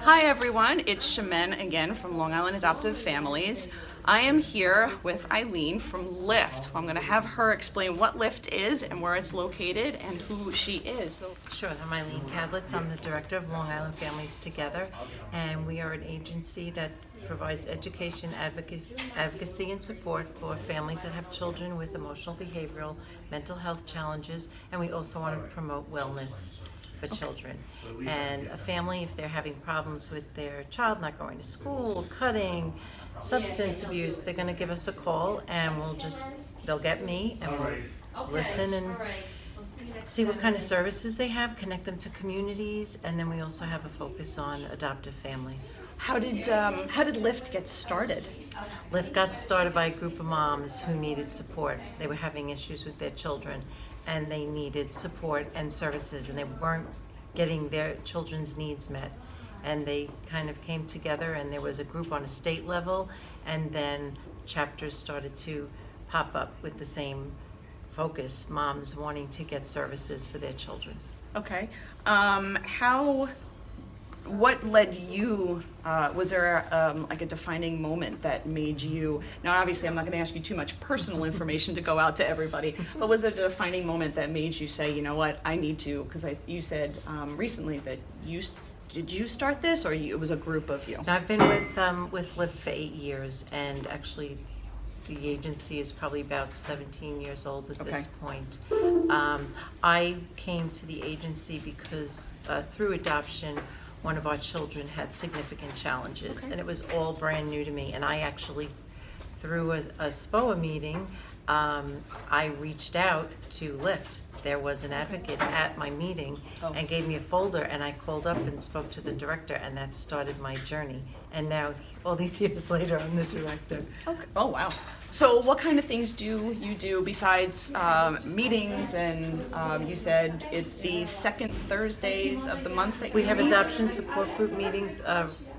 Hi everyone, it's Shemin again from Long Island Adoptive Families. I am here with Eileen from Lift. I'm going to have her explain what Lift is and where it's located and who she is. Sure, I'm Eileen Kadletz. I'm the director of Long Island Families Together, and we are an agency that provides education, advocacy, and support for families that have children with emotional, behavioral, mental health challenges, and we also want to promote wellness for children. And a family, if they're having problems with their child not going to school, cutting, substance abuse, they're going to give us a call, and they'll get me, and we'll listen and see what kind of services they have, connect them to communities, and then we also have a focus on adoptive families. How did Lift get started? Lift got started by a group of moms who needed support. They were having issues with their children, and they needed support and services, and they weren't getting their children's needs met. And they kind of came together, and there was a group on a state level, and then chapters started to pop up with the same focus, moms wanting to get services for their children. Okay. What led you, was there like a defining moment that made you, now obviously I'm not going to ask you too much personal information to go out to everybody, but was there a defining moment that made you say, you know what, I need to, because you said recently that did you start this, or it was a group of you? Now, I've been with Lift for 8 years, and actually the agency is probably about 17 years old at this point. I came to the agency because through adoption, one of our children had significant challenges, and it was all brand new to me. And I actually, through a SPOA meeting, I reached out to Lift. There was an advocate at my meeting and gave me a folder, and I called up and spoke to the director, and that started my journey. And now, all these years later, I'm the director. Okay. Oh, wow. So what kind of things do you do besides meetings, and you said it's the second Thursdays of the month that We you have meet? adoption support group meetings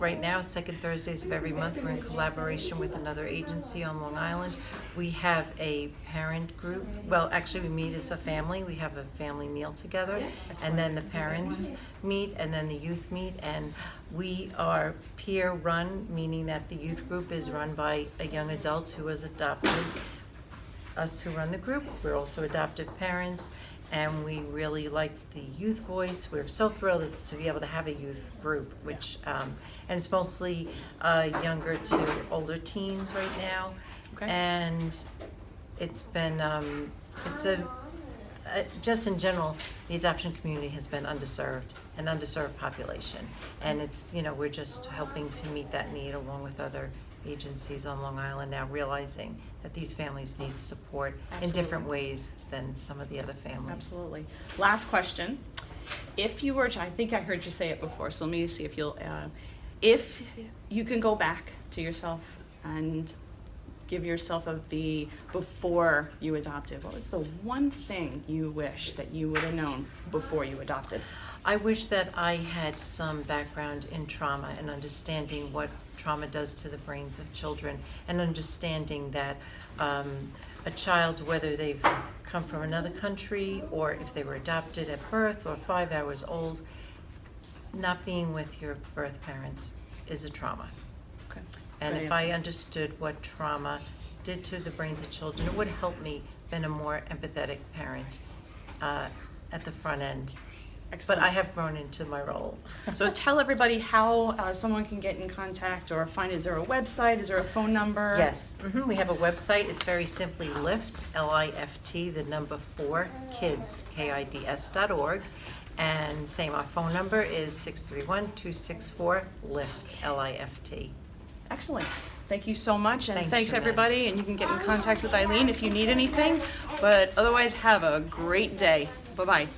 right now, second Thursdays of every month. We're in collaboration with another agency on Long Island. We have a parent group. Well, actually, we meet as a family. We have a family meal together, and then the parents meet, and then the youth meet, and we are peer run, meaning that the youth group is run by a young adult who was adopted. Us who run the group, we're also adoptive parents, and we really like the youth voice. We're so thrilled to be able to have a youth group, which and it's mostly younger to older teens right now. Okay. And it's been just in general, the adoption community has been underserved, an underserved population, and it's, we're just helping to meet that need along with other agencies on Long Island now, realizing that these families need support in different ways than some of the other families. Absolutely. Last question. If you were to, I think I heard you say it before, so let me see if you can go back to yourself and give yourself the before you adopted, what was the one thing you wish that you would have known before you adopted? I wish that I had some background in trauma and understanding what trauma does to the brains of children, and understanding that a child, whether they've come from another country or if they were adopted at birth or 5 hours old, not being with your birth parents is a trauma. Okay. And Good if answer. I understood what trauma did to the brains of children, it would help me be a more empathetic parent at the front end. Excellent. But I have grown into my role. So tell everybody how someone can get in contact or is there a website, is there a phone number? Yes, we have a website. It's very simply Lift, L-I-F-T, the number 4, kids, KIDS.org. And same, our phone number is 631-264-LIFT, L-I-F-T. Excellent. Thank you so much, and thanks Shemin. everybody, and you can get in contact with Eileen if you need anything, but otherwise have a great day. Bye-bye.